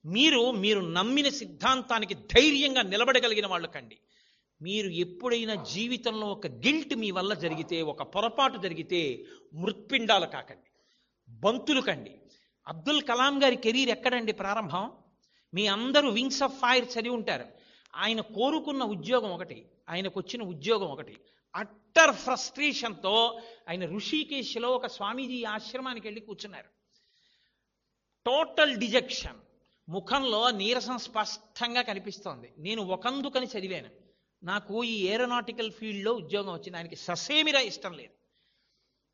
మీరు మీరు నమ్మిన సిద్ధాంతానికి ధైర్యంగా నిలబడగలిగిన వాళ్ళు కండి. మీరు ఎప్పుడైనా జీవితంలో ఒక గిల్ట్ మీ వల్ల జరిగితే, ఒక పొరపాటు జరిగితే మృత్పిండాలు కాకండి, బంతులు కండి. అబ్దుల్ కలాం గారి కెరీర్ ఎక్కడండి ప్రారంభం? మీ అందరూ వింగ్స్ ఆఫ్ ఫైర్ చదివి ఉంటారు. ఆయన కోరుకున్న ఉద్యోగం ఒకటి, ఆయనకు వచ్చిన ఉద్యోగం ఒకటి. అట్టర్ ఫ్రస్ట్రేషన్తో ఆయన ఋషికేశ్లో ఒక స్వామీజీ ఆశ్రమానికి వెళ్ళి కూర్చున్నారు. టోటల్ డిజెక్షన్, ముఖంలో నీరసం స్పష్టంగా కనిపిస్తోంది. నేను ఒకందుకని చదివాను, నాకు ఈ ఏరోనాటికల్ ఫీల్డ్లో ఉద్యోగం వచ్చింది. ఆయనకి ససేమిరా ఇష్టం లేదు.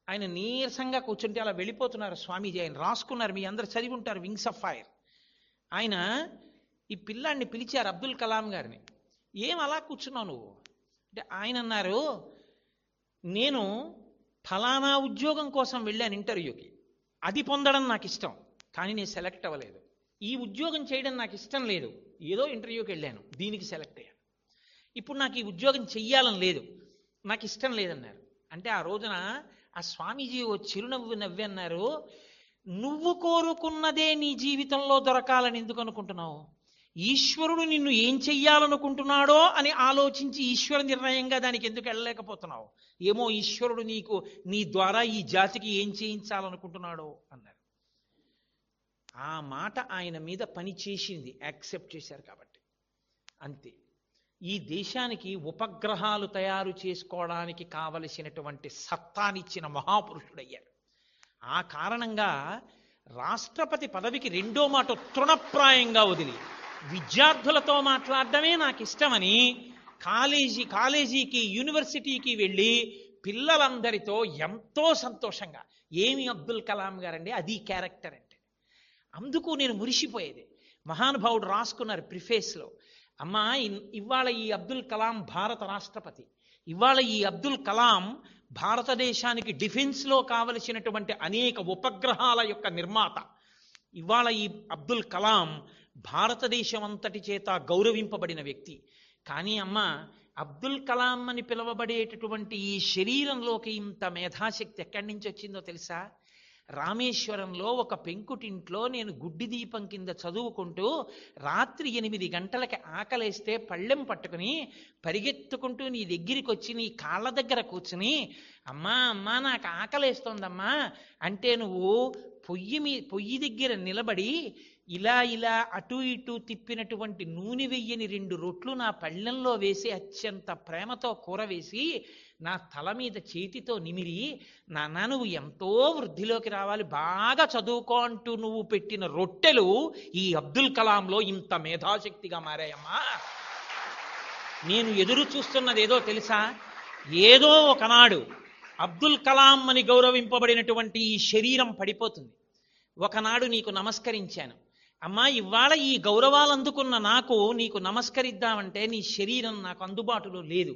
ఆయన నీరసంగా కూర్చుంటే అలా వెళ్ళిపోతున్నారు స్వామీజీ. ఆయన రాసుకున్నారు, మీ అందరు చదివి ఉంటారు వింగ్స్ ఆఫ్ ఫైర్. ఆయన ఈ పిల్లాడిని పిలిచారు, అబ్దుల్ కలాం గారిని. ఏం అలా కూర్చున్నావు నువ్వు అంటే, ఆయన అన్నారు, నేను ఫలానా ఉద్యోగం కోసం వెళ్ళాను ఇంటర్వ్యూకి, అది పొందడం నాకు ఇష్టం, కానీ నేను సెలెక్ట్ అవ్వలేదు. ఈ ఉద్యోగం చేయడం నాకు ఇష్టం లేదు, ఏదో ఇంటర్వ్యూకి వెళ్ళాను, దీనికి సెలెక్ట్ అయ్యాను. ఇప్పుడు నాకు ఈ ఉద్యోగం చెయ్యాలని లేదు, నాకు ఇష్టం లేదన్నారు. అంటే ఆ రోజున ఆ స్వామీజీ ఓ చిరునవ్వు నవ్వి అన్నారు, నువ్వు కోరుకున్నదే నీ జీవితంలో దొరకాలని ఎందుకు అనుకుంటున్నావు? ఈశ్వరుడు నిన్ను ఏం చెయ్యాలనుకుంటున్నాడో అని ఆలోచించి ఈశ్వర నిర్ణయంగా దానికి ఎందుకు వెళ్ళలేకపోతున్నావు? ఏమో ఈశ్వరుడు నీ ద్వారా ఈ జాతికి ఏం చేయించాలనుకుంటున్నాడో అన్నారు. ఆ మాట ఆయన మీద పని చేసింది, యాక్సెప్ట్ చేశారు కాబట్టి అంతే. ఈ దేశానికి ఉపగ్రహాలు తయారు చేసుకోవడానికి కావలసినటువంటి సత్తానిచ్చిన మహాపురుషుడయ్యారు. ఆ కారణంగా రాష్ట్రపతి పదవికి రెండో మాట తృణప్రాయంగా వదిలి విద్యార్థులతో మాట్లాడడమే నాకు ఇష్టమని కాలేజీకి యూనివర్సిటీకి వెళ్ళి పిల్లలందరితో ఎంతో సంతోషంగా, ఏమి అబ్దుల్ కలాం గారండి, అది క్యారెక్టర్ అంటే. అందుకు నేను మురిసిపోయేది. మహానుభావుడు రాసుకున్నారు ప్రిఫేస్లో, అమ్మా ఇవాళ ఈ అబ్దుల్ కలాం భారత రాష్ట్రపతి, ఇవాళ ఈ అబ్దుల్ కలాం భారతదేశానికి డిఫెన్స్లో కావలసినటువంటి అనేక ఉపగ్రహాల యొక్క నిర్మాత. ఇవాళ ఈ అబ్దుల్ కలాం భారతదేశం అంతటి చేత గౌరవింపబడిన వ్యక్తి. కానీ అమ్మ, అబ్దుల్ కలాం అని పిలువబడేటటువంటి ఈ శరీరంలోకి ఇంత మేధాశక్తి ఎక్కడి నుంచి వచ్చిందో తెలుసా? రామేశ్వరంలో ఒక పెంకుటింట్లో నేను గుడ్డి దీపం కింద చదువుకుంటూ రాత్రి 8 గంటలకి ఆకలేస్తే పళ్ళెం పట్టుకుని పరిగెత్తుకుంటూ నీ దగ్గరికి వచ్చి నీ కాళ్ళ దగ్గర కూర్చుని, అమ్మా నాకు ఆకలేస్తోందమ్మా అంటే, నువ్వు పొయ్యి దగ్గర నిలబడి ఇలా అటు ఇటు తిప్పినటువంటి నూనె వెయ్యని 2 రొట్లు నా పళ్ళెంలో వేసి అత్యంత ప్రేమతో కూర వేసి నా తల మీద చేతితో నిమిరి, నాన్న నువ్వు ఎంతో వృద్ధిలోకి రావాలి, బాగా చదువుకో అంటూ నువ్వు పెట్టిన రొట్టెలు ఈ అబ్దుల్ కలాంలో ఇంత మేధాశక్తిగా మారాయమ్మా. నేను ఎదురు చూస్తున్నది ఏదో తెలుసా? ఏదో ఒకనాడు అబ్దుల్ కలాం అని గౌరవింపబడినటువంటి ఈ శరీరం పడిపోతుంది. ఒకనాడు నీకు నమస్కరించాను, అమ్మా ఇవాళ ఈ గౌరవాలు అందుకున్న నీకు నమస్కరిద్దామంటే నీ శరీరం నాకు అందుబాటులో లేదు.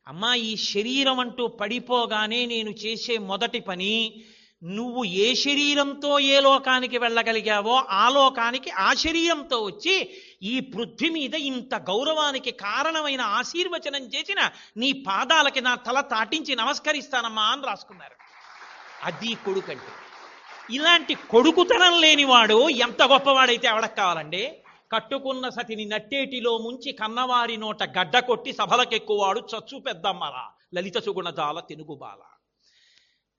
అమ్మా ఈ శరీరం అంటూ పడిపోగానే నేను చేసే మొదటి పని, నువ్వు ఏ శరీరంతో ఏ లోకానికి వెళ్ళగలిగావో ఆ లోకానికి ఆ శరీరంతో వచ్చి ఈ పృథ్వీ మీద ఇంత గౌరవానికి కారణమైన ఆశీర్వచనం చేసిన నీ పాదాలకి నా తల తాటించి నమస్కరిస్తానమ్మా అని రాసుకున్నారు. అది కొడుకంటే. ఇలాంటి కొడుకుతనం లేనివాడు ఎంత గొప్పవాడైతే ఎవడకు కావాలండి? కట్టుకున్న సతిని నట్టేటిలో ముంచి కన్నవారి నోట గడ్డ కొట్టి సభలకెక్కువాడు చచ్చు పెద్దమ్మల లలిత సుగుణజాల తెనుగుబాల.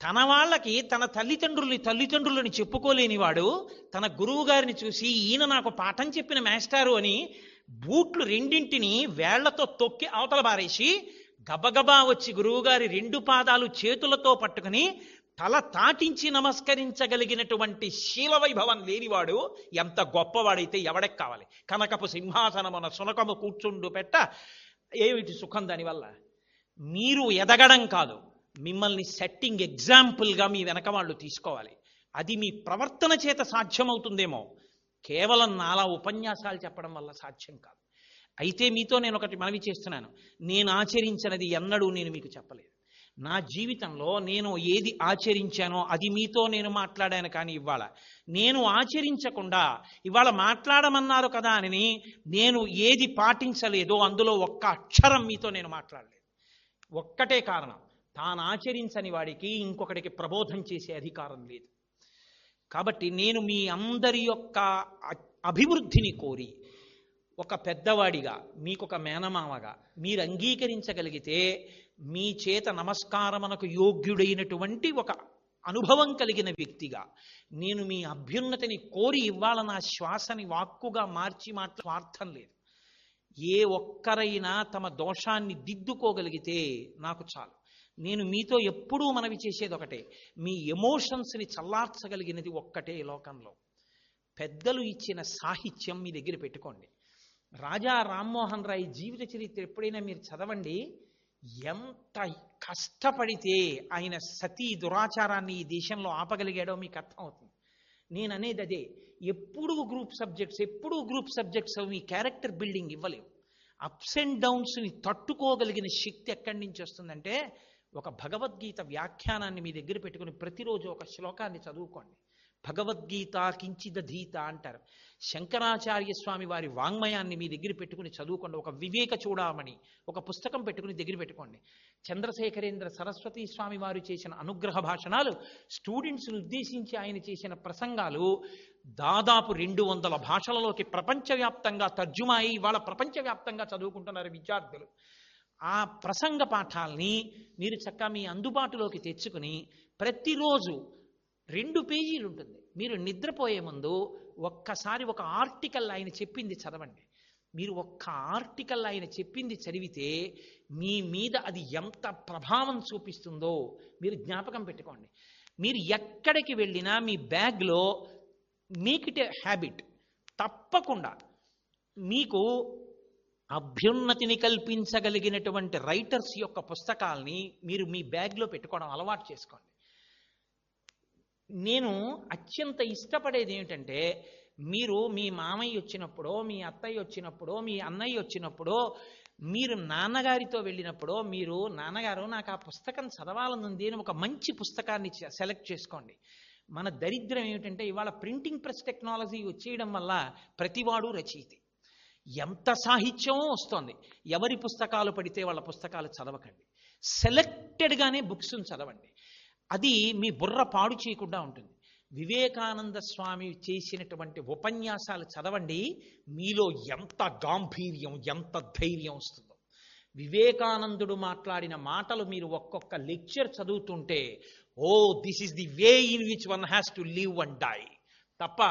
తన వాళ్ళకి తన తల్లిదండ్రులని చెప్పుకోలేనివాడు తన గురువు గారిని చూసి, ఈయన నాకు పాఠం చెప్పిన మాస్టారు అని బూట్లు 2 వేళ్లతో తొక్కి అవతల బారేసి గబగబా వచ్చి గురువుగారి 2 పాదాలు చేతులతో పట్టుకుని తల తాటించి నమస్కరించగలిగినటువంటి శీలవైభవం లేనివాడు ఎంత గొప్పవాడైతే ఎవడెక్ కావాలి? కనకపు సింహాసనమున సునకము కూర్చుండు పెట్ట ఏమిటి సుఖం దానివల్ల? మీరు ఎదగడం కాదు, మిమ్మల్ని సెట్టింగ్ ఎగ్జాంపుల్గా మీ వెనక వాళ్ళు తీసుకోవాలి. అది మీ ప్రవర్తన చేత సాధ్యమవుతుందేమో, కేవలం నాలా ఉపన్యాసాలు చెప్పడం వల్ల సాధ్యం కాదు. అయితే మీతో నేను ఒకటి మనవి చేస్తున్నాను, నేను ఆచరించినది ఎన్నడూ నేను మీకు చెప్పలేదు. నా జీవితంలో నేను ఏది ఆచరించానో అది మీతో నేను మాట్లాడాను. కానీ ఇవాళ నేను ఆచరించకుండా, ఇవాళ మాట్లాడమన్నారు కదా అని నేను ఏది పాటించలేదో అందులో ఒక్క అక్షరం మీతో నేను మాట్లాడలేదు. ఒక్కటే కారణం, తాను ఆచరించని వాడికి ఇంకొకటికి ప్రబోధం చేసే అధికారం లేదు. కాబట్టి నేను మీ అందరి యొక్క అభివృద్ధిని కోరి ఒక పెద్దవాడిగా, మీకొక మేనమామగా మీరు అంగీకరించగలిగితే, మీ చేత నమస్కారమునకు యోగ్యుడైనటువంటి ఒక అనుభవం కలిగిన వ్యక్తిగా నేను మీ అభ్యున్నతిని కోరి ఇవాళ నా శ్వాసని వాక్కుగా మార్చి స్వార్థం లేదు. ఏ ఒక్కరైనా తమ దోషాన్ని దిద్దుకోగలిగితే నాకు చాలు. నేను మీతో ఎప్పుడూ మనవి చేసేది ఒకటే, మీ ఎమోషన్స్ని చల్లార్చగలిగినది ఒక్కటే లోకంలో. పెద్దలు ఇచ్చిన సాహిత్యం మీ దగ్గర పెట్టుకోండి. రాజా రామ్మోహన్ రాయ్ జీవిత చరిత్ర ఎప్పుడైనా మీరు చదవండి. ఎంత కష్టపడితే ఆయన సతీ దురాచారాన్ని ఈ దేశంలో ఆపగలిగాడో మీకు అర్థమవుతుంది. నేను అనేది అదే, ఎప్పుడూ గ్రూప్ సబ్జెక్ట్స్ మీ క్యారెక్టర్ బిల్డింగ్ ఇవ్వలేవు. అప్స్ అండ్ డౌన్స్ని తట్టుకోగలిగిన శక్తి ఎక్కడి నుంచి వస్తుందంటే, ఒక భగవద్గీత వ్యాఖ్యానాన్ని మీ దగ్గర పెట్టుకుని ప్రతిరోజు ఒక శ్లోకాన్ని చదువుకోండి. భగవద్గీత కించిదధీత అంటారు. శంకరాచార్య స్వామి వారి వాంగ్మయాన్ని మీ దగ్గర పెట్టుకుని చదువుకోండి. ఒక వివేక చూడామణి ఒక పుస్తకం పెట్టుకుని దగ్గర పెట్టుకోండి. చంద్రశేఖరేంద్ర సరస్వతి స్వామి వారు చేసిన అనుగ్రహ భాషణాలు, స్టూడెంట్స్ను ఉద్దేశించి ఆయన చేసిన ప్రసంగాలు దాదాపు 200 భాషలలోకి ప్రపంచవ్యాప్తంగా తర్జుమా అయి వాళ్ళ ప్రపంచవ్యాప్తంగా చదువుకుంటున్నారు విద్యార్థులు. ఆ ప్రసంగ పాఠాలని మీరు చక్కగా మీ అందుబాటులోకి తెచ్చుకుని ప్రతిరోజు 2 పేజీలు ఉంటుంది. మీరు నిద్రపోయే ముందు ఒక్కసారి ఒక ఆర్టికల్ ఆయన చెప్పింది చదవండి. మీరు ఒక్క ఆర్టికల్ ఆయన చెప్పింది చదివితే మీ మీద అది ఎంత ప్రభావం చూపిస్తుందో మీరు జ్ఞాపకం పెట్టుకోండి. మీరు ఎక్కడికి వెళ్ళినా మీ బ్యాగ్లో మేక్ ఇట్ ఏ హ్యాబిట్. తప్పకుండా మీకు అభ్యున్నతిని కల్పించగలిగినటువంటి రైటర్స్ యొక్క పుస్తకాల్ని మీరు మీ బ్యాగ్లో పెట్టుకోవడం అలవాటు చేసుకోండి. నేను అత్యంత ఇష్టపడేది ఏమిటంటే, మీరు మీ మామయ్య వచ్చినప్పుడో, మీ అత్తయ్య వచ్చినప్పుడో, మీ అన్నయ్య వచ్చినప్పుడో, మీరు నాన్నగారితో వెళ్ళినప్పుడో, మీరు నాన్నగారు నాకు ఆ పుస్తకం చదవాలనుంది అని ఒక మంచి పుస్తకాన్ని సెలెక్ట్ చేసుకోండి. మన దరిద్రం ఏమిటంటే, ఇవాళ ప్రింటింగ్ ప్రెస్ టెక్నాలజీ వచ్చేయడం వల్ల ప్రతివాడు రచయితే. ఎంత సాహిత్యమో వస్తోంది. ఎవరి పుస్తకాలు పడితే వాళ్ళ పుస్తకాలు చదవకండి. సెలెక్టెడ్గానే బుక్స్ని చదవండి. అది మీ బుర్ర పాడు చేయకుండా ఉంటుంది. వివేకానంద స్వామి చేసినటువంటి ఉపన్యాసాలు చదవండి. మీలో ఎంత గాంభీర్యం, ఎంత ధైర్యం వస్తుందో. వివేకానందుడు మాట్లాడిన మాటలు మీరు ఒక్కొక్క లెక్చర్ చదువుతుంటే, oh this is the way in which one has to live and die, తప్ప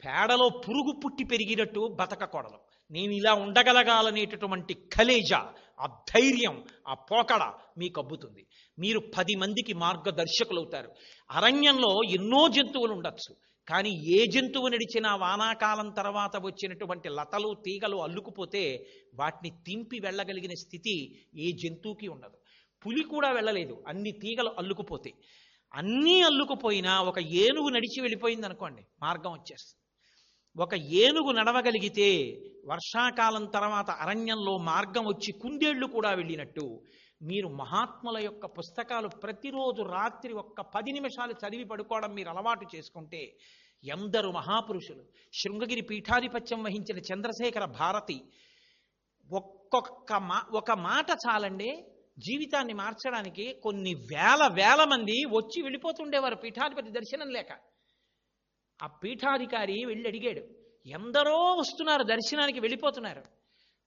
పేడలో పురుగు పుట్టి పెరిగినట్టు బతకకూడదు. నేను ఇలా ఉండగలగాలనేటటువంటి కలేజా, ఆ ధైర్యం, ఆ పోకడ మీకు అబ్బుతుంది. మీరు 10 మందికి మార్గదర్శకులు అవుతారు. అరణ్యంలో ఎన్నో జంతువులు ఉండొచ్చు, కానీ ఏ జంతువు నడిచినా వానాకాలం తర్వాత వచ్చినటువంటి లతలు తీగలు అల్లుకుపోతే వాటిని తింపి వెళ్ళగలిగిన స్థితి ఏ జంతువుకి ఉండదు. పులి కూడా వెళ్ళలేదు, అన్ని తీగలు అల్లుకుపోతే. అన్నీ అల్లుకుపోయినా ఒక ఏనుగు నడిచి వెళ్ళిపోయింది అనుకోండి, మార్గం వచ్చేస్తుంది. ఒక ఏనుగు నడవగలిగితే వర్షాకాలం తర్వాత అరణ్యంలో మార్గం వచ్చి కుందేళ్లు కూడా వెళ్ళినట్టు, మీరు మహాత్ముల యొక్క పుస్తకాలు ప్రతిరోజు రాత్రి ఒక్క 10 నిమిషాలు చదివి పడుకోవడం మీరు అలవాటు చేసుకుంటే, ఎందరు మహాపురుషులు, శృంగగిరి పీఠాధిపత్యం వహించిన చంద్రశేఖర భారతి, ఒక మాట చాలండి జీవితాన్ని మార్చడానికి. కొన్ని వేల మంది వచ్చి వెళ్ళిపోతుండేవారు పీఠాధిపతి దర్శనం లేక. ఆ పీఠాధికారి వెళ్ళి అడిగాడు, ఎందరో వస్తున్నారు దర్శనానికి, వెళ్ళిపోతున్నారు.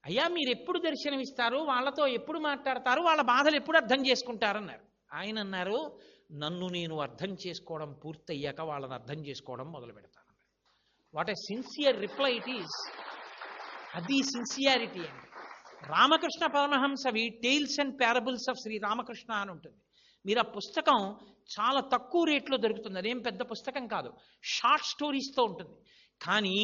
అయ్యా మీరు ఎప్పుడు దర్శనం ఇస్తారు, వాళ్ళతో ఎప్పుడు మాట్లాడతారు, వాళ్ళ బాధలు ఎప్పుడు అర్థం చేసుకుంటారన్నారు. ఆయన అన్నారు, నన్ను నేను అర్థం చేసుకోవడం పూర్తయ్యాక వాళ్ళని అర్థం చేసుకోవడం మొదలు పెడతాను. What a sincere reply it is. అది సిన్సియారిటీ అండి. రామకృష్ణ పరమహంసవి tales and parables of Shri Ramakrishna అని ఉంటుంది. మీరు ఆ పుస్తకం చాలా తక్కువ రేట్లో దొరుకుతుంది. అదేం పెద్ద పుస్తకం కాదు, షార్ట్ స్టోరీస్తో ఉంటుంది. కానీ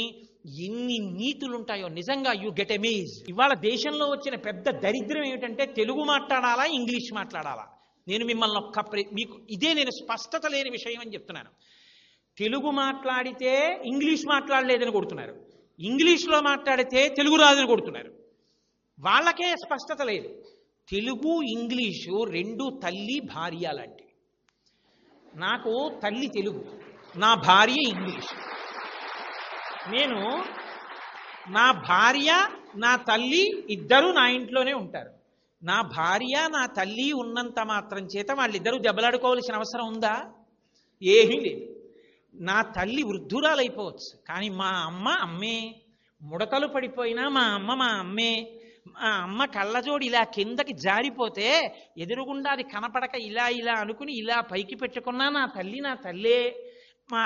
ఎన్ని నీతులు ఉంటాయో నిజంగా యూ గెట్ అమేజ్. ఇవాళ దేశంలో వచ్చిన పెద్ద దరిద్రం ఏమిటంటే, తెలుగు మాట్లాడాలా ఇంగ్లీష్ మాట్లాడాలా. నేను మిమ్మల్ని మీకు ఇదే నేను స్పష్టత లేని విషయం అని చెప్తున్నాను. తెలుగు మాట్లాడితే ఇంగ్లీష్ మాట్లాడలేదని కొడుతున్నారు, ఇంగ్లీష్లో మాట్లాడితే తెలుగు రాదని కొడుతున్నారు. వాళ్ళకే స్పష్టత లేదు. తెలుగు ఇంగ్లీషు 2 తల్లి భార్య లాంటివి. నాకు తల్లి తెలుగు, నా భార్య ఇంగ్లీష్. నేను నా భార్య నా తల్లి ఇద్దరు నా ఇంట్లోనే ఉంటారు. నా భార్య నా తల్లి ఉన్నంత మాత్రం చేత వాళ్ళిద్దరూ దెబ్బలాడుకోవాల్సిన అవసరం ఉందా? ఏమీ లేదు. నా తల్లి వృద్ధురాలైపోవచ్చు, కానీ మా అమ్మ అమ్మే. ముడతలు పడిపోయినా మా అమ్మే. మా అమ్మ కళ్ళజోడు ఇలా కిందకి జారిపోతే ఎదురుగుండా అది కనపడక ఇలా ఇలా అనుకుని ఇలా పైకి పెట్టుకున్నా నా తల్లి నా తల్లే. మా